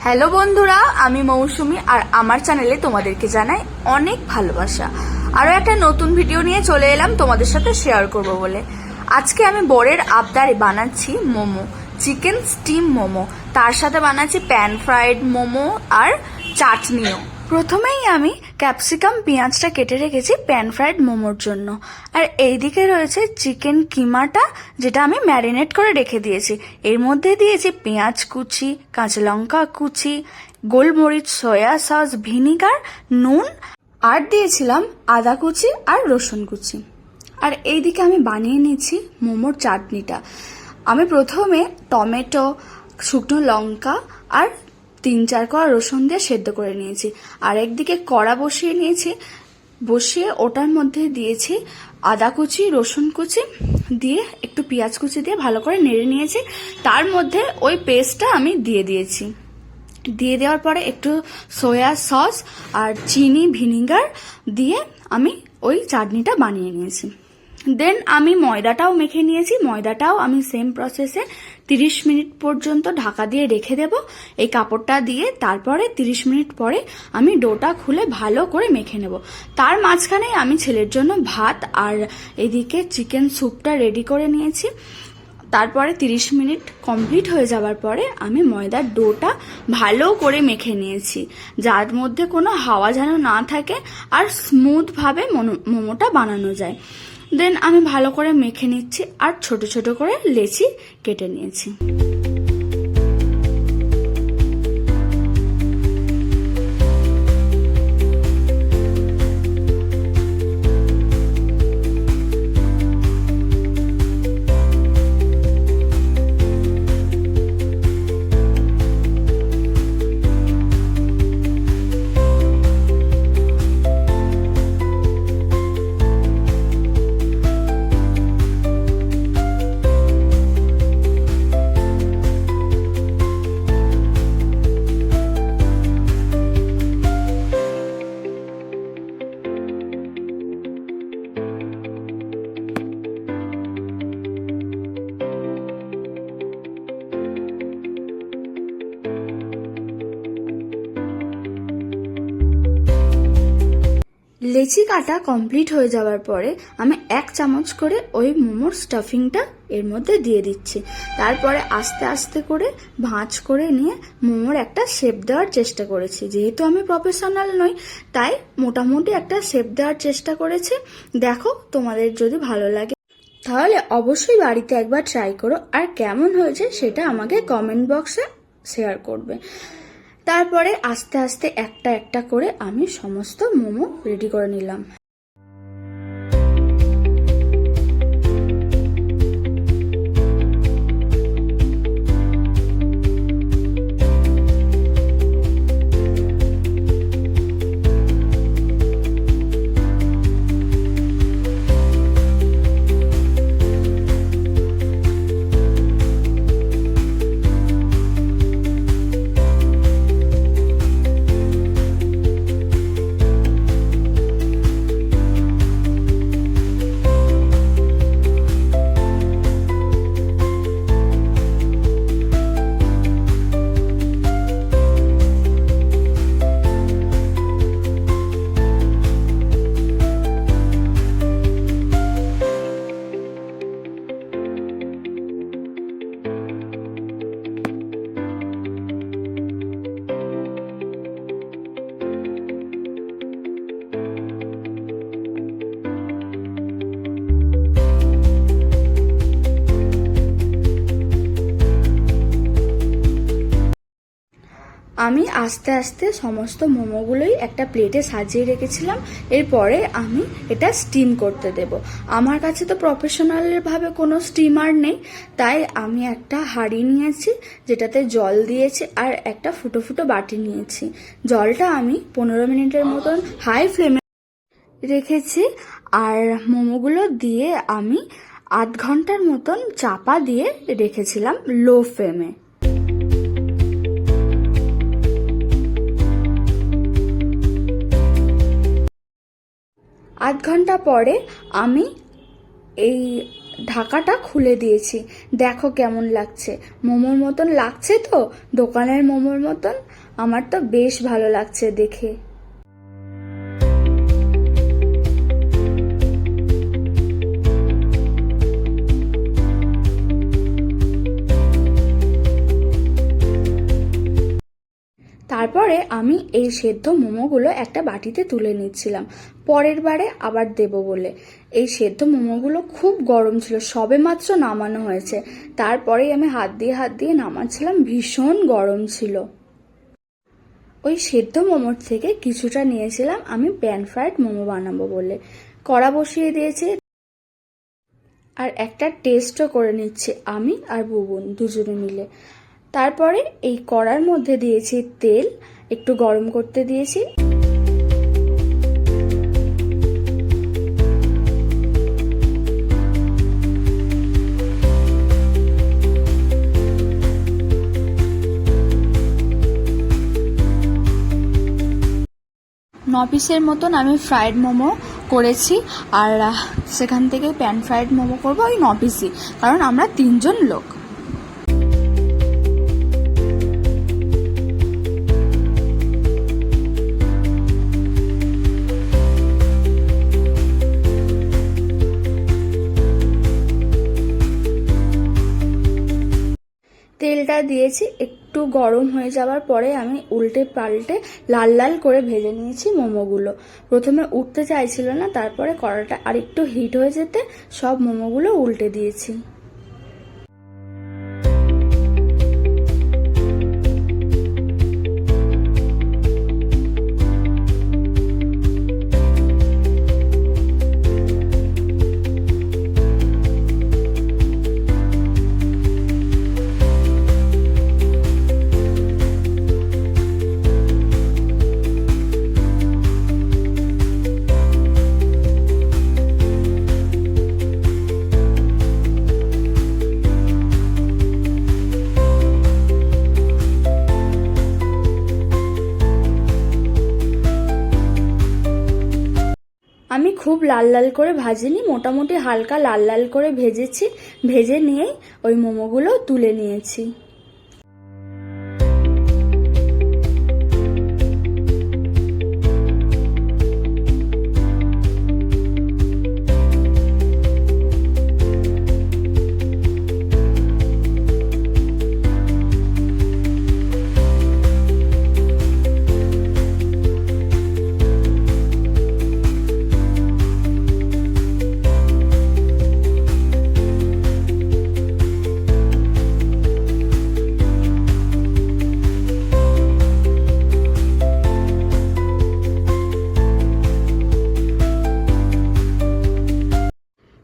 Hello বন্ধুরা, আমি মৌসুমি আর আমার চ্যানেলে তোমাদেরকে জানাই অনেক ভালোবাসা। আরও একটা নতুন ভিডিও নিয়ে চলে এলাম তোমাদের সাথে শেয়ার করব বলে। আজকে আমি বরের আবদারে বানাচ্ছি মোমো, চিকেন স্টিম মোমো, তার সাথে বানাচ্ছি প্যান ফ্রাইড মোমো আর চাটনিও। প্রথমেই আমি ক্যাপসিকাম পেঁয়াজটা কেটে রেখেছি প্যান ফ্রাইড মোমোর জন্য, আর এইদিকে রয়েছে চিকেন কিমাটা, যেটা আমি ম্যারিনেট করে রেখে দিয়েছি। এর মধ্যে দিয়েছি পেঁয়াজ কুচি, কাঁচা লঙ্কা কুচি, গোলমরিচ, সয়া সস, ভিনিগার, নুন, আর দিয়েছিলাম আদা কুচি আর রসুন কুচি। আর এইদিকে আমি বানিয়ে নিয়েছি মোমোর চাটনিটা। আমি প্রথমে টমেটো, শুকনো লঙ্কা আর 3-4 কোয়া রসুন দিয়ে সেদ্ধ করে নিয়েছি। আর একদিকে কড়া বসিয়ে নিয়েছি, বসিয়ে ওটার মধ্যে দিয়েছি আদা কুচি, রসুন কুচি দিয়ে একটু পেঁয়াজ কুচি দিয়ে ভালো করে নেড়ে নিয়েছি। তার মধ্যে ওই পেস্টটা আমি দিয়ে দিয়েছি। দিয়ে দেওয়ার পরে একটু সয়া সস আর চিনি, ভিনিগার দিয়ে আমি ওই চাটনিটা বানিয়ে নিয়েছি। দেন আমি ময়দাটাও মেখে নিয়েছি। ময়দাটাও আমি সেম প্রসেসে 30 মিনিট পর্যন্ত ঢাকা দিয়ে রেখে দেব এই কাপড়টা দিয়ে। তারপরে 30 মিনিট পরে আমি ডোটা খুলে ভালো করে মেখে নেব। তার মাঝখানে আমি ছেলের জন্য ভাত আর এদিকে চিকেন স্যুপটা রেডি করে নিয়েছি। তারপরে 30 মিনিট কমপ্লিট হয়ে যাওয়ার পরে আমি ময়দার ডোটা ভালো করে মেখে নিয়েছি, যার মধ্যে কোনো হাওয়া যেন না থাকে আর স্মুথভাবে মোমোটা বানানো যায়। দেন আমি ভালো করে মেখে নিচ্ছি আর ছোট ছোট করে লেচি কেটে নিয়েছি। লেচি কাটা কমপ্লিট হয়ে যাওয়ার পরে আমি 1 চামচ করে ওই মোমোর স্টাফিংটা এর মধ্যে দিয়ে দিচ্ছি। তারপরে আস্তে আস্তে করে ভাঁজ করে নিয়ে মোমোর একটা শেপ দেওয়ার চেষ্টা করেছি। যেহেতু আমি প্রফেশনাল নই, তাই মোটামুটি একটা শেপ দেওয়ার চেষ্টা করেছি। দেখো, তোমাদের যদি ভালো লাগে তাহলে অবশ্যই বাড়িতে একবার ট্রাই করো, আর কেমন হয়েছে সেটা আমাকে কমেন্ট বক্সে শেয়ার করবে। তারপরে আস্তে আস্তে একটা একটা করে আমি সমস্ত মোমো রেডি করে নিলাম। আমি আস্তে আস্তে সমস্ত মোমোগুলোই একটা প্লেটে সাজিয়ে রেখেছিলাম। এরপরে আমি এটা স্টিম করতে দেব। আমার কাছে তো প্রফেশনালভাবে কোনো স্টিমার নেই, তাই আমি একটা হাঁড়ি নিয়েছি যেটাতে জল দিয়েছি আর একটা ফুটো ফুটো বাটি নিয়েছি। জলটা আমি 15 মিনিটের মতন হাই ফ্লেমে রেখেছি, আর মোমোগুলো দিয়ে আমি 8 ঘন্টার মতন চাপা দিয়ে রেখেছিলাম লো ফ্লেমে। 8 ঘন্টা পরে আমি এই ঢাকাটা খুলে দিয়েছি। দেখো কেমন লাগছে, মোমোর মতন লাগছে তো, দোকানের মোমোর মতন। আমার তো বেশ ভালো লাগছে দেখে। তারপরে আমি এই সেদ্ধ মোমোগুলো একটা বাটিতে তুলে নিচ্ছিলাম, পরের বারে আবার দেব বলে। এই সেদ্ধ মোমোগুলো খুব গরম ছিল, সবে মাত্র নামানো হয়েছে। তারপরেই আমি হাত দিয়ে নামাচ্ছিলাম, ভীষণ গরম ছিল। ওই সেদ্ধ মোমোর থেকে কিছুটা নিয়েছিলাম আমি প্যান ফ্রাইড মোমো বানাবো বলে। কড়া বসিয়ে দিয়েছি, আর একটা টেস্টও করে নিচ্ছি আমি আর বুবুন দুজনে মিলে। তারপরে এই কড়ার মধ্যে দিয়েছি তেল, একটু গরম করতে দিয়েছি। ন পিসের মতন আমি ফ্রাইড মোমো করেছি, আর সেখান থেকে প্যান ফ্রাইড মোমো করবো ওই 9 পিসই, কারণ আমরা 3 জন লোক। তেলটা দিয়েছি, একটু গরম হয়ে যাওয়ার পরে আমি উল্টে পাল্টে লাল লাল করে ভেজে নিয়েছি মোমোগুলো। প্রথমে উঠতে চাইছিল না, তারপরে কড়াটা আরেকটু হিট হয়ে যেতে সব মোমোগুলো উল্টে দিয়েছি। আমি খুব লাল লাল করে ভাজিনি, মোটামুটি হালকা লাল লাল করে ভেজেছি। ভেজে নিয়েই ওই মোমোগুলো তুলে নিয়েছি।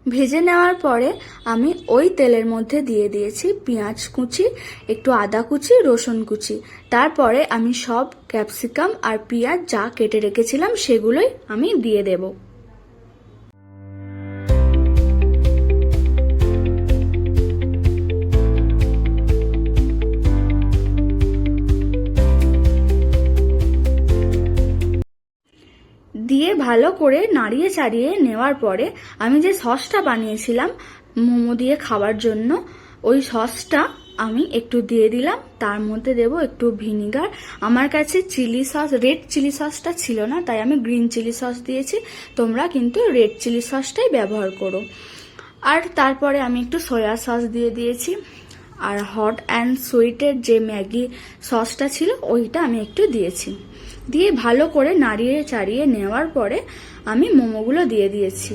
ভেজে নেওয়ার পরে আমি ওই তেলের মধ্যে দিয়ে দিয়েছি পেঁয়াজ কুচি, একটু আদা কুচি, রসুন কুচি। তারপরে আমি সব ক্যাপসিকাম আর পেঁয়াজ যা কেটে রেখেছিলাম সেগুলোই আমি দিয়ে দেব। দিয়ে ভালো করে নাড়িয়ে চাড়িয়ে নেওয়ার পরে আমি যে সসটা বানিয়েছিলাম মোমো দিয়ে খাওয়ার জন্য, ওই সসটা আমি একটু দিয়ে দিলাম। তার মধ্যে দেব একটু ভিনিগার। আমার কাছে চিলি সস, রেড চিলি সসটা ছিল না, তাই আমি গ্রিন চিলি সস দিয়েছি। তোমরা কিন্তু রেড চিলি সসটাই ব্যবহার করো। আর তারপরে আমি একটু সয়া সস দিয়ে দিয়েছি, আর হট অ্যান্ড সুইটের যে ম্যাগি সসটা ছিল ওইটা আমি একটু দিয়েছি। দিয়ে ভালো করে নাড়িয়ে চাড়িয়ে নেওয়ার পরে আমি মোমোগুলো দিয়ে দিয়েছি।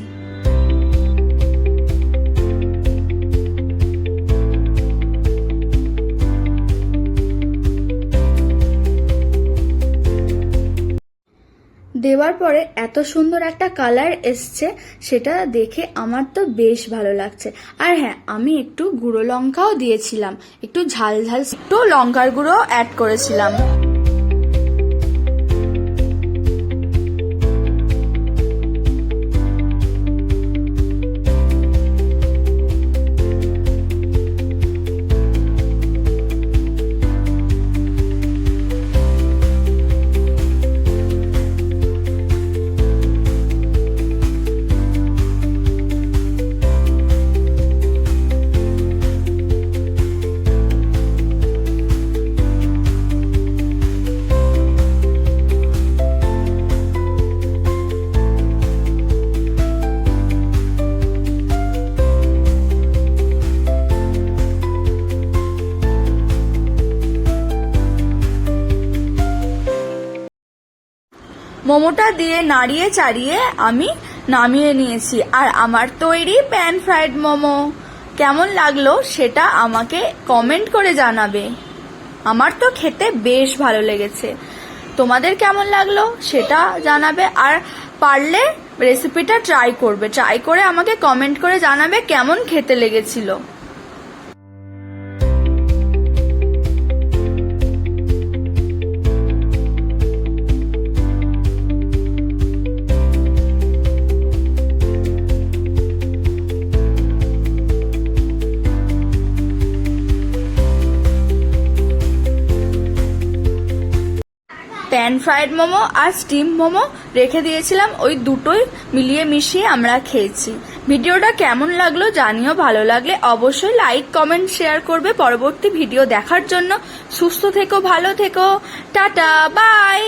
দেওয়ার পরে এত সুন্দর একটা কালার এসছে, সেটা দেখে আমার তো বেশ ভালো লাগছে। আর হ্যাঁ, আমি একটু গুঁড়ো লঙ্কাও দিয়েছিলাম, একটু ঝাল ঝাল একটু লঙ্কার গুঁড়ো অ্যাড করেছিলাম। মোমোটা দিয়ে নাড়িয়ে চাড়িয়ে আমি নামিয়ে নিয়েছি। আর আমার তৈরি প্যান ফ্রাইড মোমো কেমন লাগলো সেটা আমাকে কমেন্ট করে জানাবে। আমার তো খেতে বেশ ভালো লেগেছে, তোমাদের কেমন লাগলো সেটা জানাবে। আর পারলে রেসিপিটা ট্রাই করে আমাকে কমেন্ট করে জানাবে কেমন খেতে লেগেছিল। প্যান ফ্রাইড মোমো আর স্টিম মোমো রেখে দিয়েছিলাম, ওই দুটোই মিলিয়ে মিশিয়ে আমরা খেয়েছি। ভিডিওটা কেমন লাগলো জানিও, ভালো লাগলে অবশ্যই লাইক কমেন্ট শেয়ার করবে। পরবর্তী ভিডিও দেখার জন্য সুস্থ থেকো, ভালো থেকো, টাটা বাই।